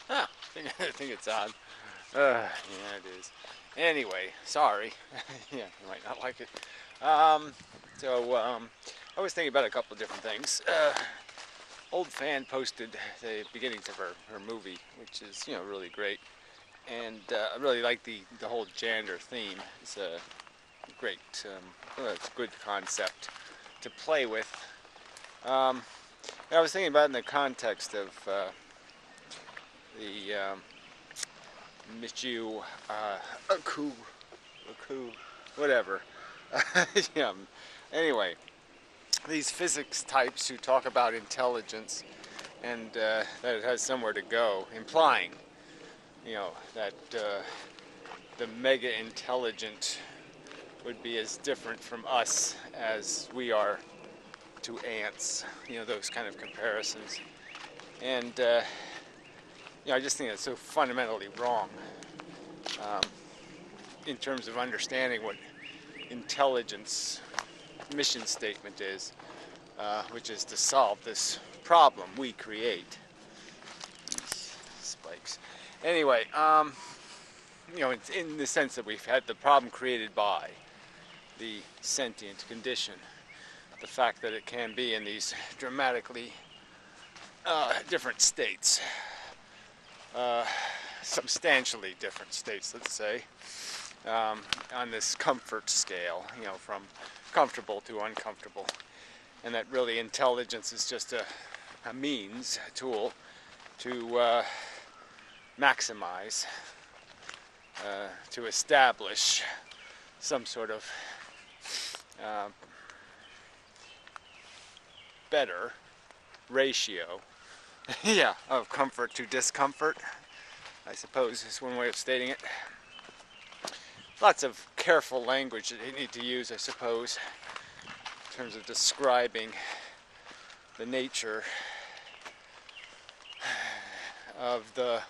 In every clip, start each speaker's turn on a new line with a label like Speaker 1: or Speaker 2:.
Speaker 1: Ah, I think it's on. Yeah, it is. Anyway, sorry. Yeah, you might not like it. Um, so, I was thinking about a couple of different things. Old fan posted the beginnings of her movie, which is, really great. And I really like the whole gender theme. It's a great, it's a good concept to play with. Um, I was thinking about it in the context of the Michio Aku, whatever. Yeah. Anyway, these physics types who talk about intelligence and that it has somewhere to go, implying, that the mega intelligent would be as different from us as we are to ants. Those kind of comparisons. And I just think that's so fundamentally wrong um, in terms of understanding what intelligence mission statement is, which is to solve this problem we create. These spikes. Anyway, it's in the sense that we've had the problem created by the sentient condition, the fact that it can be in these dramatically different states, uh, substantially different states, let's say, on this comfort scale, from comfortable to uncomfortable. And that really intelligence is just a means, a tool to maximize, to establish some sort of uh, better ratio, yeah, of comfort to discomfort, I suppose is one way of stating it. Lots of careful language that you need to use, I suppose, in terms of describing the nature of the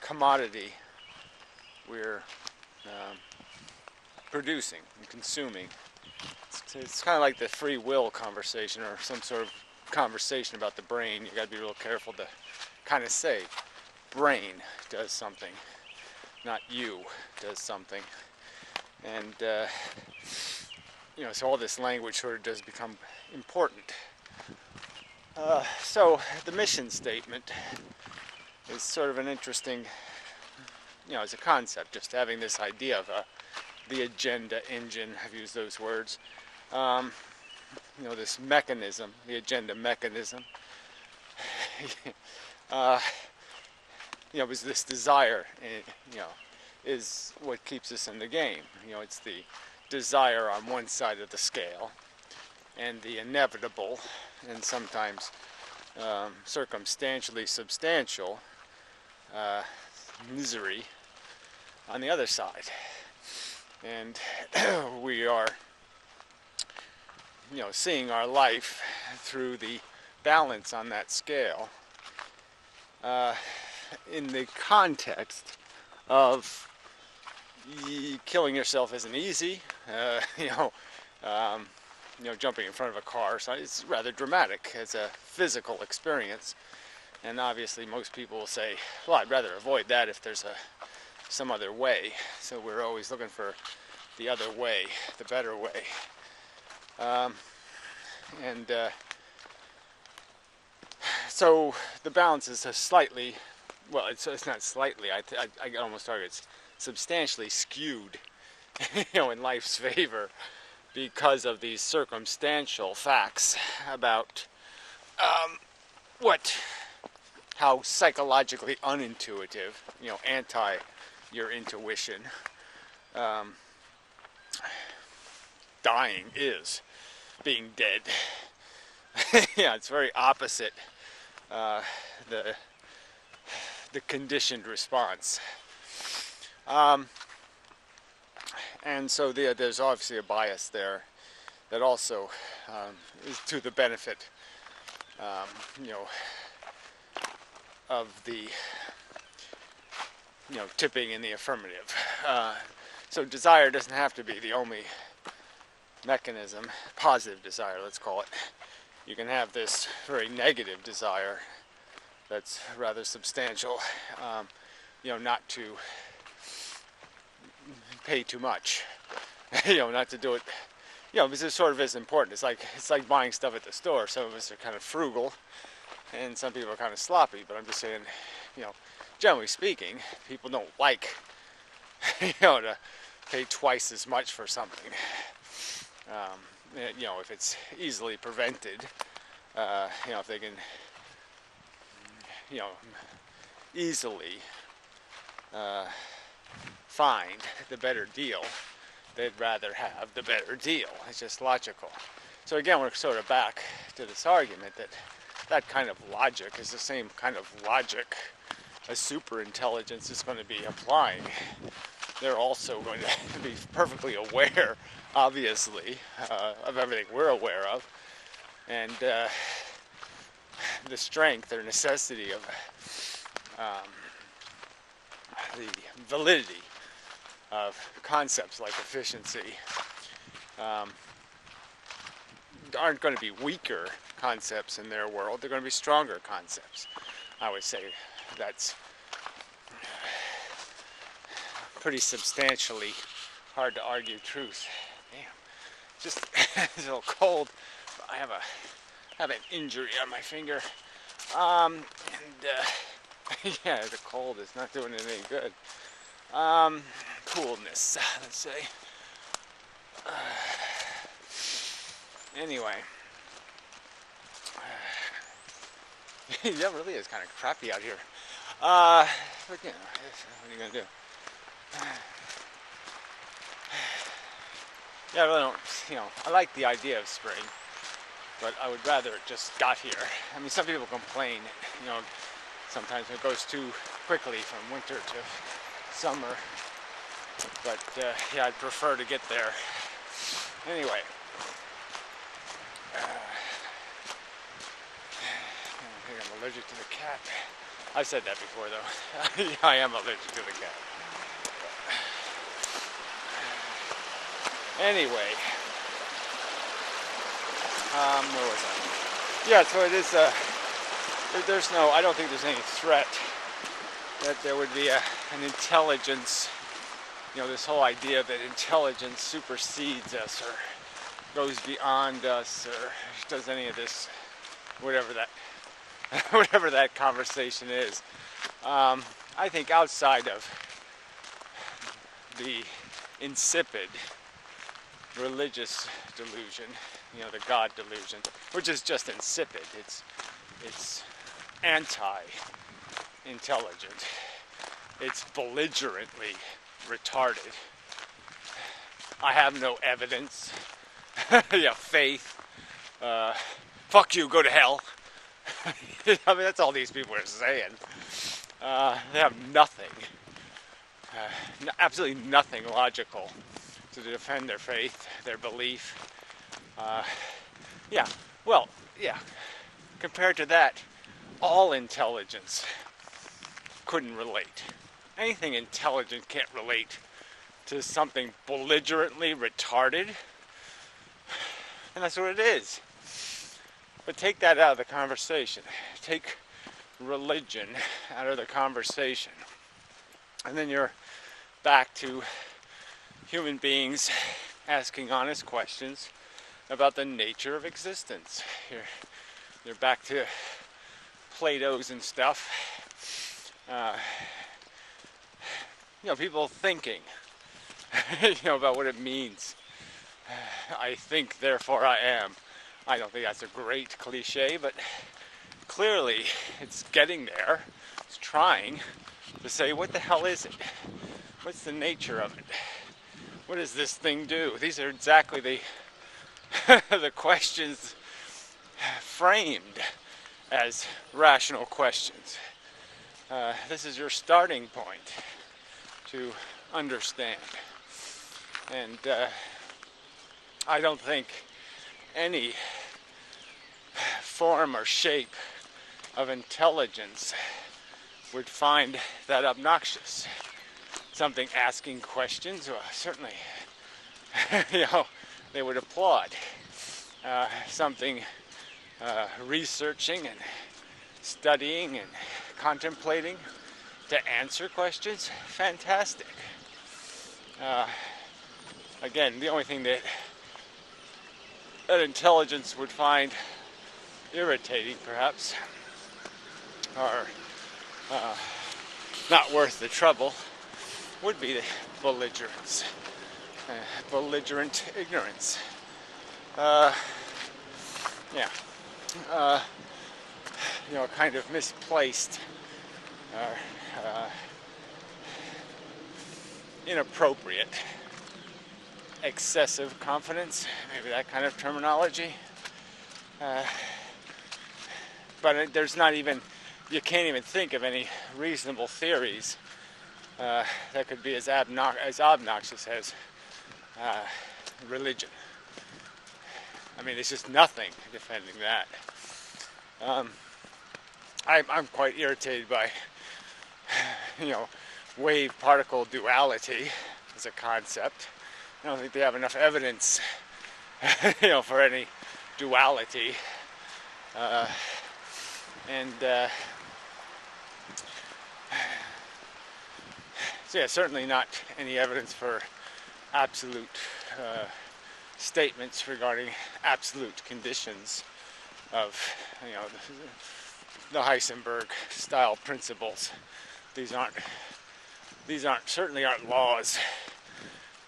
Speaker 1: commodity we're producing and consuming. It's kind of like the free will conversation, or some sort of conversation about the brain. You got to be real careful to kind of say brain does something, not you does something. And so all this language sort of does become important. So the mission statement is sort of an interesting, as a concept, just having this idea of the agenda engine. I've used those words. This mechanism, the agenda mechanism. Was this desire, is what keeps us in the game. It's the desire on one side of the scale, and the inevitable, and sometimes circumstantially substantial misery on the other side. And we are, seeing our life through the balance on that scale, in the context of killing yourself isn't easy. Jumping in front of a car, so it's rather dramatic as a physical experience. And obviously most people will say, well, I'd rather avoid that if there's some other way. So we're always looking for the other way, the better way. So the balance is slightly, well, it's not slightly, I almost argue it's substantially skewed, in life's favor, because of these circumstantial facts about how psychologically unintuitive, anti your intuition, dying is, being dead. Yeah, it's very opposite the conditioned response. And so there's obviously a bias there that also is to the benefit, of the, tipping in the affirmative. So desire doesn't have to be the only mechanism, positive desire, let's call it. You can have this very negative desire that's rather substantial. Not to pay too much. Not to do it. Because it sort of is important. It's like buying stuff at the store. Some of us are kind of frugal, and some people are kind of sloppy. But I'm just saying, generally speaking, people don't like, to pay twice as much for something. If it's easily prevented, if they can, easily find the better deal, they'd rather have the better deal. It's just logical. So again, we're sort of back to this argument that kind of logic is the same kind of logic a superintelligence is going to be applying. They're also going to be perfectly aware, obviously, of everything we're aware of, and the strength or necessity of the validity of concepts like efficiency aren't going to be weaker concepts in their world. They're going to be stronger concepts. I would say that's pretty substantially hard to argue truth. Damn, just it's a little cold. I have an injury on my finger, and yeah, the cold is not doing it any good. Coolness, let's say. Anyway, that really is kind of crappy out here. But what are you gonna do? Yeah, I really don't. I like the idea of spring, but I would rather it just got here. I mean, some people complain, sometimes it goes too quickly from winter to summer, but yeah, I'd prefer to get there. Anyway, I think I'm allergic to the cat. I've said that before, though. Yeah, I am allergic to the cat. Anyway, where was I? Yeah, so it is, I don't think there's any threat that there would be an intelligence, this whole idea that intelligence supersedes us or goes beyond us or does any of this, whatever that conversation is. I think outside of the insipid religious delusion, the God delusion, which is just insipid. It's anti-intelligent. It's belligerently retarded. I have no evidence. Yeah, faith. Fuck you, go to hell. I mean, that's all these people are saying. They have nothing, absolutely nothing logical to defend their faith, their belief. Yeah, compared to that, all intelligence couldn't relate. Anything intelligent can't relate to something belligerently retarded, and that's what it is. But take that out of the conversation. Take religion out of the conversation, and then you're back to human beings asking honest questions about the nature of existence. You're back to Plato's and stuff. People thinking, about what it means. I think, therefore I am. I don't think that's a great cliche, but clearly it's getting there. It's trying to say, what the hell is it? What's the nature of it? What does this thing do? These are exactly the the questions framed as rational questions. This is your starting point to understand. And I don't think any form or shape of intelligence would find that obnoxious. Something asking questions, well, certainly, they would applaud. Something researching and studying and contemplating to answer questions, fantastic. Again, the only thing that intelligence would find irritating, perhaps, or not worth the trouble, would be the belligerence, belligerent ignorance. Yeah, kind of misplaced, inappropriate, excessive confidence, maybe that kind of terminology. But there's not even, you can't even think of any reasonable theories that could be as obnoxious as religion. I mean, there's just nothing defending that. I'm quite irritated by, wave-particle duality as a concept. I don't think they have enough evidence, for any duality. So yeah, certainly not any evidence for absolute statements regarding absolute conditions of, the Heisenberg style principles. These certainly aren't laws,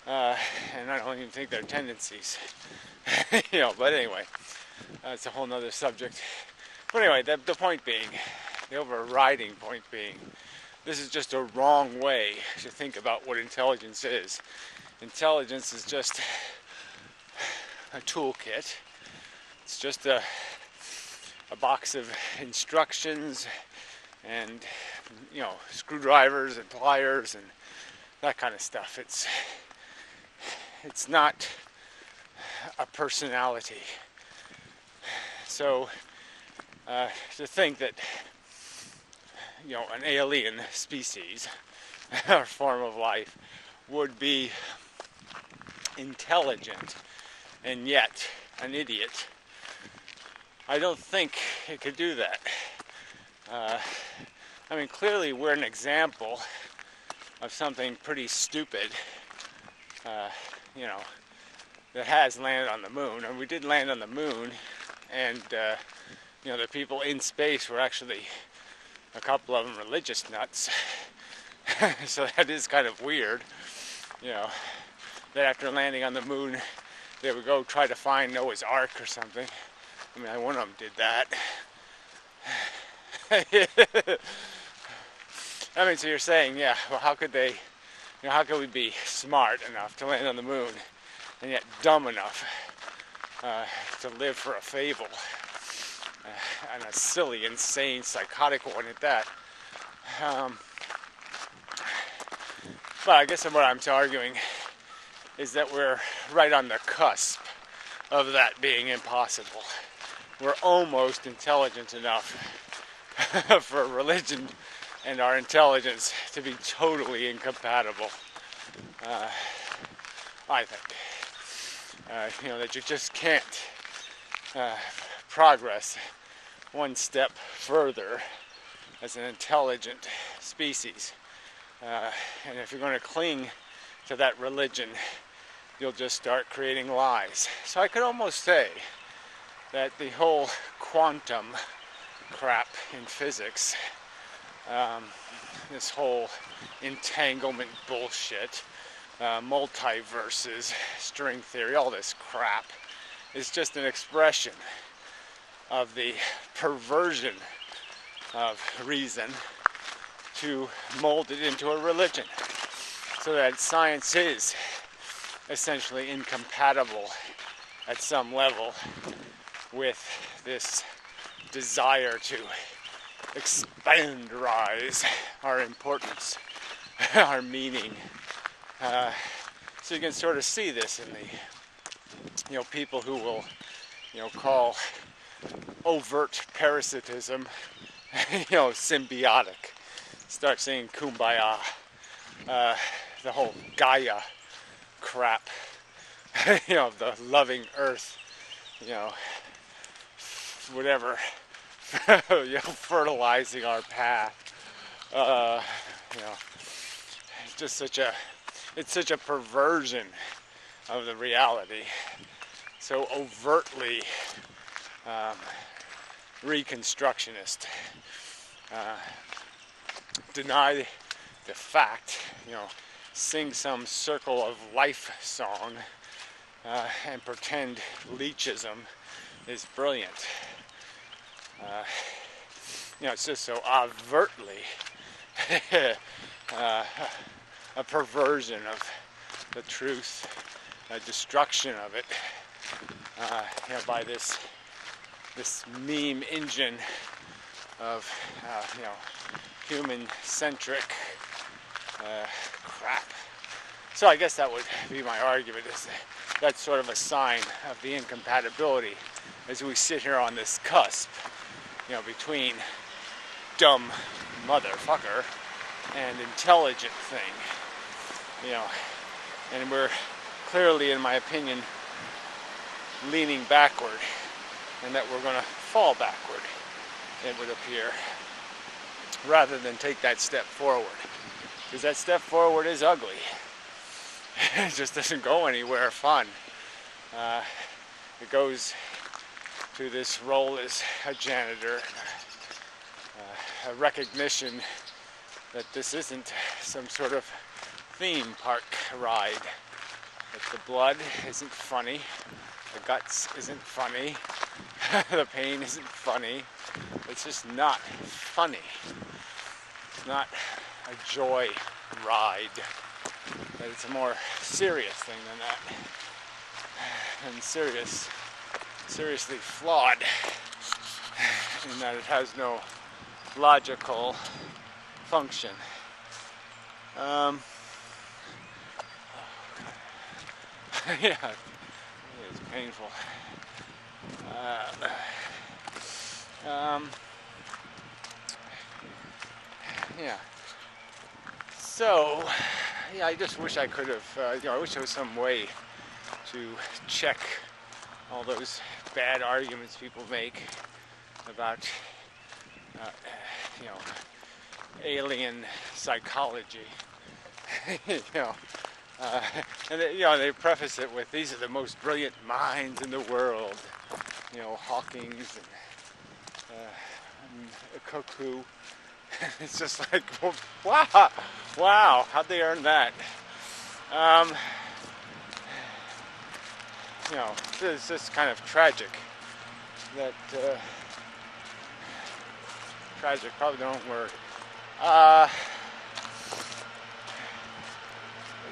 Speaker 1: and I don't even think they're tendencies. But anyway, that's a whole nother subject. But anyway, the point being, the overriding point being, this is just a wrong way to think about what intelligence is. Intelligence is just a toolkit. It's just a box of instructions and, screwdrivers and pliers and that kind of stuff. It's not a personality. So to think that an alien species or form of life would be intelligent and yet an idiot, I don't think it could do that. Clearly we're an example of something pretty stupid, that has landed on the moon. And we did land on the moon, and the people in space were actually, a couple of them, religious nuts. So that is kind of weird, that after landing on the moon, they would go try to find Noah's Ark or something. One of them did that. So you're saying, well, how could they, how could we be smart enough to land on the moon and yet dumb enough to live for a fable, and a silly, insane, psychotic one at that? But I guess what I'm arguing is that we're right on the cusp of that being impossible. We're almost intelligent enough for religion and our intelligence to be totally incompatible. I think. That you just can't progress one step further as an intelligent species. And if you're going to cling to that religion, you'll just start creating lies. So I could almost say that the whole quantum crap in physics, this whole entanglement bullshit, multiverses, string theory, all this crap, is just an expression of the perversion of reason to mold it into a religion, so that science is essentially incompatible at some level with this desire to expanderize our importance, our meaning. So you can sort of see this in the, people who will, call overt parasitism, symbiotic. Start saying kumbaya, the whole Gaia crap, the loving earth, whatever fertilizing our path. You know, just it's such a perversion of the reality, so overtly reconstructionist. Deny the fact, sing some circle of life song and pretend leechism is brilliant. It's just so overtly a perversion of the truth, a destruction of it, by this meme engine of human-centric crap. So I guess that would be my argument, is that's sort of a sign of the incompatibility as we sit here on this cusp, between dumb motherfucker and intelligent thing, and we're clearly, in my opinion, leaning backward, and that we're going to fall backward, it would appear, rather than take that step forward, because that step forward is ugly. It just doesn't go anywhere fun. It goes to this role as a janitor, a recognition that this isn't some sort of theme park ride, that the blood isn't funny, the guts isn't funny, the pain isn't funny. It's just not funny. It's not a joy ride. But it's a more serious thing than that, and seriously flawed, in that it has no logical function. Yeah, it's painful. Yeah. So, I just wish I could have, I wish there was some way to check all those bad arguments people make about, alien psychology. And they preface it with, these are the most brilliant minds in the world. Hawking's and Cuckoo. It's just like, wow, how'd they earn that? It's just kind of tragic that, tragic, probably the wrong word.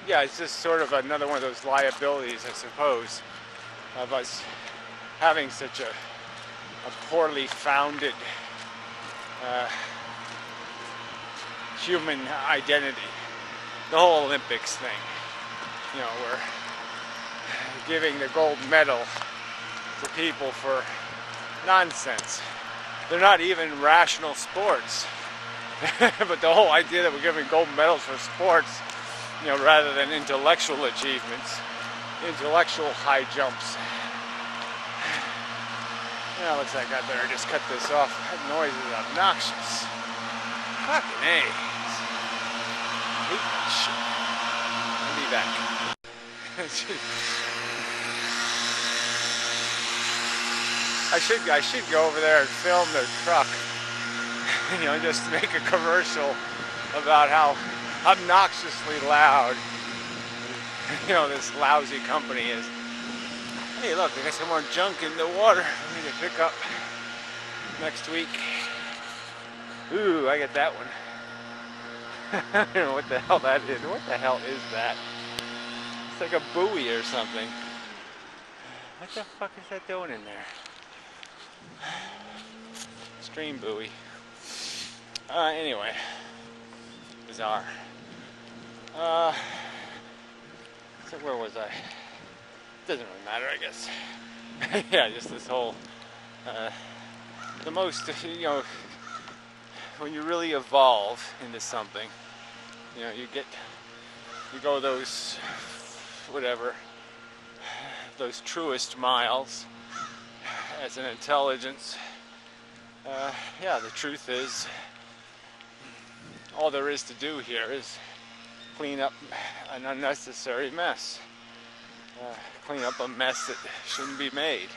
Speaker 1: It's just sort of another one of those liabilities, I suppose, of us having such a poorly founded human identity. The whole Olympics thing, we're giving the gold medal to people for nonsense. They're not even rational sports. But the whole idea that we're giving gold medals for sports, rather than intellectual achievements, intellectual high jumps. Looks like I better just cut this off. That noise is obnoxious. Fucking A. Hate that shit. I'll be back. I should go over there and film their truck. Just make a commercial about how obnoxiously loud, this lousy company is. Hey, look, I got some more junk in the water I need to pick up next week. Ooh, I get that one. I don't know what the hell that is. What the hell is that? It's like a buoy or something. What the fuck is that doing in there? Stream buoy. Anyway. Bizarre. So where was I? Doesn't really matter, I guess. Yeah, just this whole, the most, when you really evolve into something, you go those, those truest miles as an intelligence, Yeah, the truth is, all there is to do here is clean up an unnecessary mess. Clean up a mess that shouldn't be made.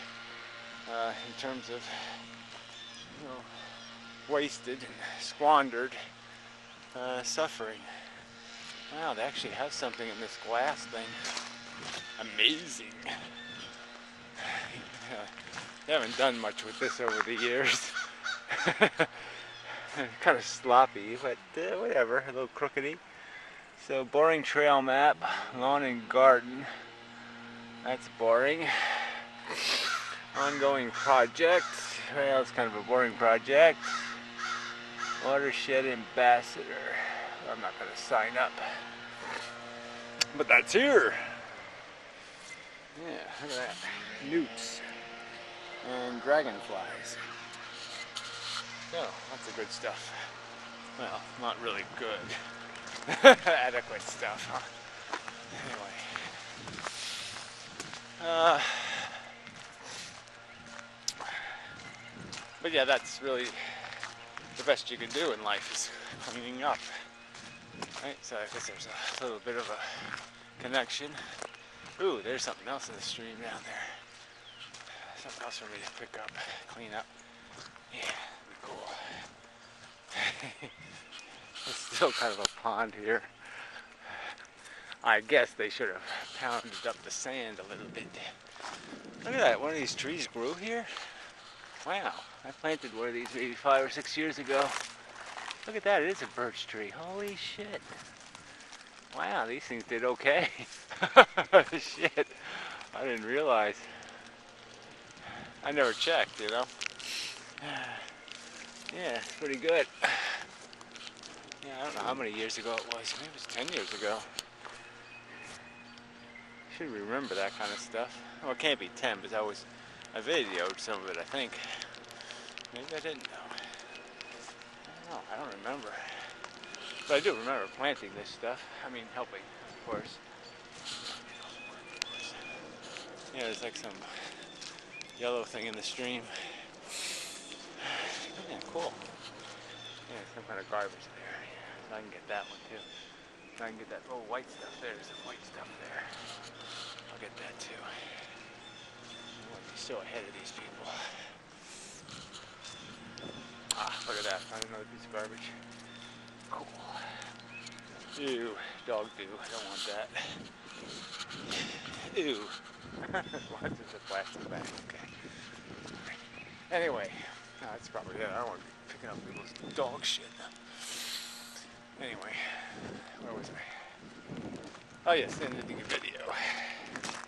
Speaker 1: In terms of, you know, wasted and squandered suffering. Wow, they actually have something in this glass thing. Amazing. They haven't done much with this over the years. Kind of sloppy, but whatever, a little crookedy. So, boring trail map, lawn and garden. That's boring. Ongoing project. Well, it's kind of a boring project. Watershed ambassador. I'm not going to sign up. But that's here. Yeah, look at that. Newts. And dragonflies. So, lots of good stuff. Well, not really good. Adequate stuff, huh? Anyway. But yeah, that's really the best you can do in life is cleaning up. Right? So I guess there's a little bit of a connection. Ooh, there's something else in the stream down there. Something else for me to pick up, clean up. Yeah, that'd be cool. It's still kind of a pond here. I guess they should have pounded up the sand a little bit. Look at that, one of these trees grew here. Wow, I planted one of these maybe 5 or 6 years ago. Look at that, it is a birch tree. Holy shit. Wow, these things did okay. Shit, I didn't realize. I never checked, you know. Yeah, it's pretty good. Yeah, I don't know how many years ago it was. Maybe it was 10 years ago. Should remember that kind of stuff. Well, it can't be 10 because I videoed some of it, I think. Maybe I didn't know. I don't know, I don't remember. But I do remember planting this stuff. I mean, helping, of course. Yeah, there's like some yellow thing in the stream. Yeah, cool. Yeah, some kind of garbage there. Yeah, so I can get that one too. So I can get that little white stuff there. There's some white stuff there. I'll get that too. I want to be so ahead of these people. Ah, look at that. Found another piece of garbage. Cool. Ew, dog do. I don't want that. Ew. What's in the plastic bag? Okay. Anyway, that's probably it. I don't want to be picking up people's dog shit. Anyway, where was I? Oh yes, ending a video.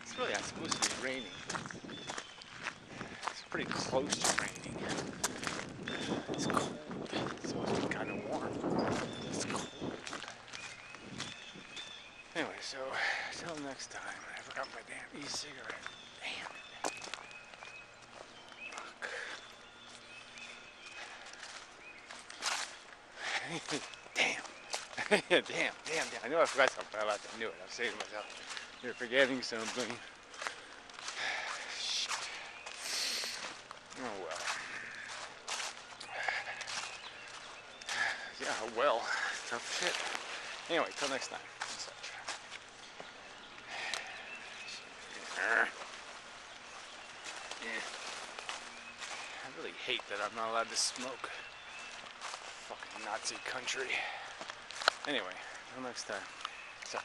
Speaker 1: It's really not supposed to be raining. It's pretty close to raining. It's cold. It's supposed to be kind of warm. It's cold. Anyway, so until next time. I forgot my damn e-cigarette. Damn. Fuck. Damn. damn. I know I forgot something. I knew it. I was saying to myself, you're forgetting something. Shit. Oh well. Yeah, well. Tough shit. Anyway, till next time. I really hate that I'm not allowed to smoke. Fucking Nazi country. Anyway, till next time. Etc.